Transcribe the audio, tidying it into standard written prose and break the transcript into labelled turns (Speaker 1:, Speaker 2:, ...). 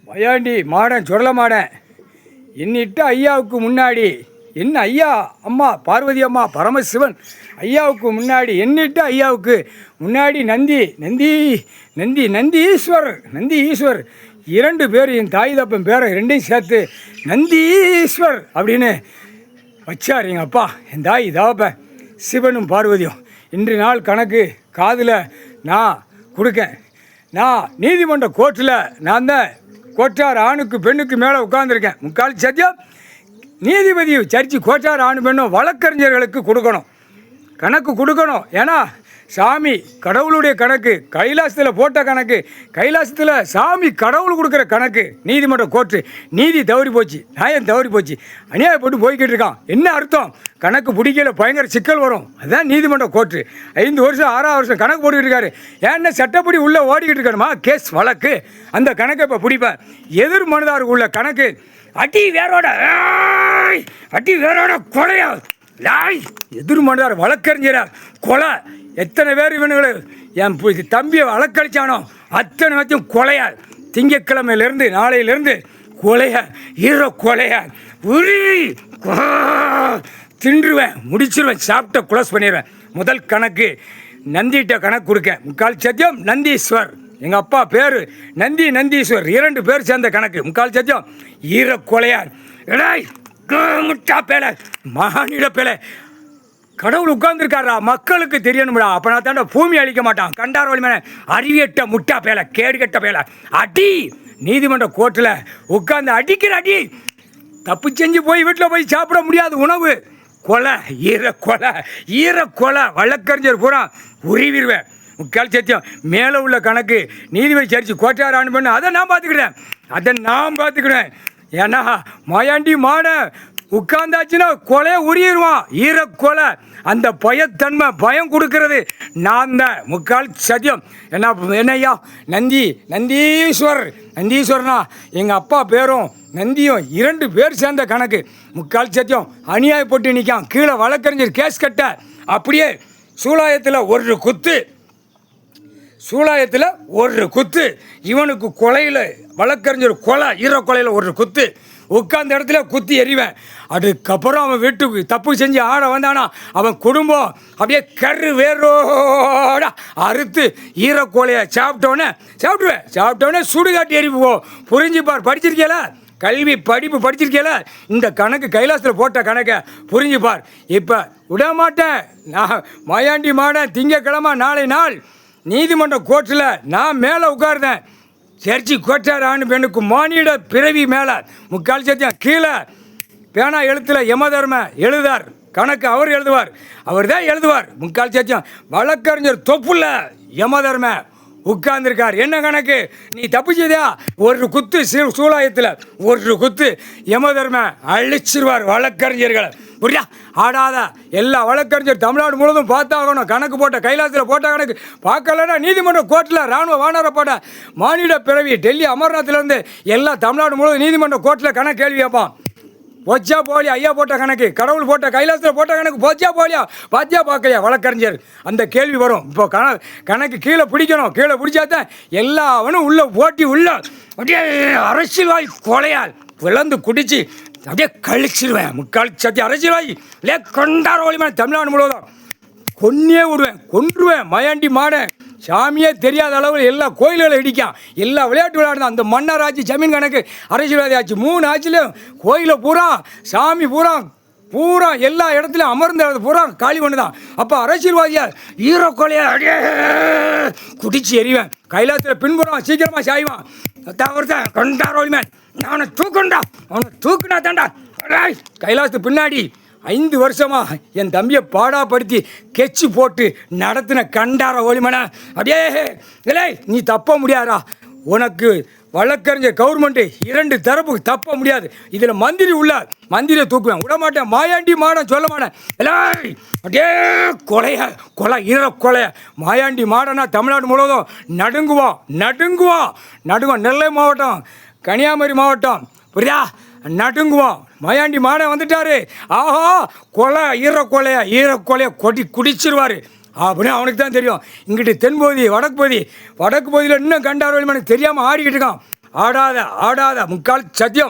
Speaker 1: Mayandi modern சுடல modern என்னிட்ட ஐயாவுக்கு முன்னாடி என்ன ஐயா அம்மா பார்வதி அம்மா பரமசிவன் ஐயாவுக்கு முன்னாடி என்னிட்ட ஐயாவுக்கு முன்னாடி நந்தீஸ்வர் இரண்டு பேர் என் தாய் தப்பன் பேரை ரெண்டையும் சேர்த்து நந்தீஸ்வர் அப்படின்னு வச்சார் எங்கள் அப்பா என் தாய் தாப்பன் சிவனும் பார்வதியும். இன்று நாள் கணக்கு காதில் நான் கொடுக்கேன். நான் நீதிமன்ற கோர்ட்டில் நான் தான் கோட்டார் ஆணுக்கு பெண்ணுக்கு மேலே உட்காந்துருக்கேன். முக்கால் சத்தியம் நீதிபதி சர்ச்சு கோட்டார் ஆணு பெண்ணும் வழக்கறிஞர்களுக்கு கொடுக்கணும், கணக்கு கொடுக்கணும். ஏன்னா சாமி கடவுளுடைய கணக்கு, கைலாசத்தில் போட்ட கணக்கு, கைலாசத்தில் சாமி கடவுள் கொடுக்குற கணக்கு நீதிமன்ற கோர்ட்டு நீதி தவறி போச்சு, நியாயம் தவறி போச்சு, அநியாயப்பட்டு போய்கிட்டு இருக்கான். என்ன அர்த்தம்? கணக்கு பிடிக்கல பயங்கர சிக்கல் வரும். அதுதான் நீதிமன்ற கோர்ட்டு 5 வருஷம் 6 வருஷம் கணக்கு போட்டுக்கிட்டு இருக்காரு. ஏன்னா சட்டப்படி உள்ளே ஓடிக்கிட்டு இருக்கணுமா கேஸ் வழக்கு, அந்த கணக்கை இப்போ பிடிப்பேன். எதிர் மனுதாருக்கு உள்ள கணக்கு அடி வேரோட கொலையா எதிர் மனுதார் வழக்கறிஞரா கொலை. எத்தனை பேர் இவனுங்களை என் தம்பியை வழக்கழிச்சானோ அத்தனை பேர்த்தையும் கொலையா. திங்கக்கிழமையிலேருந்து நாளையிலேருந்து கொலையா, ஈரோ கொலையா உரி தின்றுவேன், முடிச்சிருவேன், சாப்பிட்ட குளோஸ் பண்ணிடுவேன். முதல் கணக்கு நந்திகிட்ட கணக்கு கொடுக்க. முக்கால் சத்தியம் நந்தீஸ்வர், எங்கள் அப்பா பேர் நந்தீஸ்வர், 2 பேர் சேர்ந்த கணக்கு. முக்கால் சத்தியம் ஈர கொலையார் முட்டா பேலை மானிட பேலை. கடவுள் உட்கார்ந்துருக்காரா, மக்களுக்கு தெரியணும்டா. அப்போ தாண்டா பூமி அழிக்க மாட்டான். கண்டார் வலிமையான அறிவியட்ட முட்டா பேலை, கேடு கட்ட பேலை. அடி நீதிமன்ற கோர்ட்டில் உட்கார்ந்து அடிக்கிற அடி. தப்பு செஞ்சு போய் வீட்டில் போய் சாப்பிட முடியாது உணவு. கொலை ஈர கொலை வழக்கறிஞர் பூரா உருவிடுவேன். முக்கால் சத்தியம் மேலே உள்ள கணக்கு நீதிபதி சரிச்சு கோட்டார் ஆணு பண்ண அதை நான் பார்த்துக்கிட்டேன். ஏன்னா மாயாண்டி மாட உட்கார்ந்தாச்சுன்னா கொலையை உருவிடுவான். ஈர கொலை, அந்த பயத்தன்மை பயம் கொடுக்கறது நான் தான். முக்கால் சத்தியம் என்னய்யா நந்தீஸ்வரனா எங்கள் அப்பா பேரும் நந்தியும் 2 பேர் சேர்ந்த கணக்கு. முக்கால் சத்தியம் அநியாயப்பட்டு நிற்கான். கீழே வழக்கறிஞர் கேஸ் கட்ட அப்படியே சூலாயத்தில் ஒரு குத்து இவனுக்கு கொலையில் வழக்கறிஞர் கொலை ஈர கொலையில் ஒரு குத்து உட்கார்ந்த இடத்துல குத்தி எறிவேன். அதுக்கப்புறம் அவன் வீட்டுக்கு தப்பு செஞ்சு ஆட வந்தானா அவன் குடும்பம் அப்படியே கரு வேரோட அறுத்து ஈரக்கோலையை சாப்பிட்டோன்னே சுடுகாட்டி எரிப்போம். புரிஞ்சுப்பார், படிச்சிருக்கேல, கல்வி படிப்பு படிச்சிருக்கேல, இந்த கணக்கு கைலாசத்தில் போட்ட கணக்கை புரிஞ்சுப்பார். இப்போ விடமாட்டேன். நான் மாயாண்டி மாடன் திங்கக்கிழமை நாளை நாள் நீதிமன்ற கோர்ட்டில் நான் மேலே உட்கார்ந்தேன். சர்ச்சி கோட்டார் ஆணு பெண்ணுக்கு மானிட பிறவி மேலே. முக்கால் சத்தியம் கீழே பேனா எழுத்தில் யமதர்ம எழுதார் கணக்கு. அவர் தான் எழுதுவார். முக்கால் சத்தியம் வழக்கறிஞர் தொப்புல யமதர்ம உட்கார்ந்துருக்கார். என்ன கணக்கு? நீ தப்பு செய்தியா ஒரு குத்து சூலாயத்தில் ஒரு குத்து யமதர்ம அழிச்சிருவார் வழக்கறிஞர்களை. புரியா? ஆடாத எல்லா வழக்கறிஞர் தமிழ்நாடு முழுவதும் பார்த்தாகணும். கணக்கு போட்ட கைலாசத்தில் போட்ட கணக்கு பார்க்கலன்னா நீதிமன்ற கோர்ட்டில் இராணுவ வானர போட்ட மானிட பிறவி டெல்லி அமர்நாத்திலேருந்து எல்லா தமிழ்நாடு முழுவதும் நீதிமன்ற கோர்ட்டில் கணக்கு கேள்வி கேட்பான். போச்சா போலியா ஐயா போட்ட கணக்கு, கடவுள் போட்ட கைலாசத்தில் போட்ட கணக்கு போச்சா போலியா பாத்தியா பார்க்கலையா வழக்கறிஞர், அந்த கேள்வி வரும். இப்போ கணக்கு கீழே பிடிக்கணும். கீழே பிடிச்சாதான் எல்லாவனும் உள்ள போட்டி உள்ள அப்படியே அரசியல்வாதி கொலையால் விளந்து குடிச்சு அப்படியே கழிச்சிருவேன். முக்கால் சத்தியம் அரசியல்வாதி இல்லையா கொண்டார ஒளிமான தமிழ்நாடு முழுவதும் கொன்றுவேன். மயாண்டி மாடன் சாமியே தெரியாத அளவில் எல்லா கோயில்களை இடிக்கான். எல்லா விளையாட்டு விளையாடுதான். அந்த மன்னர் ஆட்சி ஜமீன் கணக்கு அரசியல்வாதி ஆட்சி 3 ஆட்சியிலும் கோயிலை பூரா சாமி பூரா எல்லா இடத்துலையும் அமர்ந்த பூரா காலி ஒன்று தான். அப்போ அரசியல்வாதியா ஈரக்கொலையா அடியே குடிச்சு எறிவேன். கைலாசத்தில் பின்புறம் சீக்கிரமாக சாய்வான். ஒருத்தன் கொண்டார ஒளிமேன் அவனை தூக்குனா தாண்டா கைலாசத்துக்கு பின்னாடி 5 வருஷமா என் தம்பியை பாடாப்படுத்தி கெச்சு போட்டு நடத்தின கண்டார ஒளிமன அப்படியே இல்லை நீ தப்ப முடியாதா. உனக்கு வழக்கறிஞர் கவர்மெண்ட்டு 2 தரப்புக்கு தப்ப முடியாது. இதில் மந்திரியை தூக்குவேன். விடமாட்டேன். மாயாண்டி மாடன் சொல்ல மாட்டேன். இல்லை அப்படியே கொலை ஈர கொலைய மாயாண்டி மாடனா தமிழ்நாடு முழுவதும் நடுங்குவோம். நெல்லை மாவட்டம், கன்னியாகுமரி மாவட்டம், புரியா நடுங்குவோம். மயாண்டி மாடன் வந்துட்டாரு. ஆஹா கொலை ஈர கொலையை குடிச்சிருவார் அப்படின்னு அவனுக்கு தான் தெரியும். இங்கிட்டு தென்பகுதி வடக்கு பகுதியில் இன்னும் கண்டார் வலிமனுக்கு தெரியாமல் ஆடிக்கிட்டு இருக்கான். ஆடாத ஆடாத முக்கால் சத்தியம்.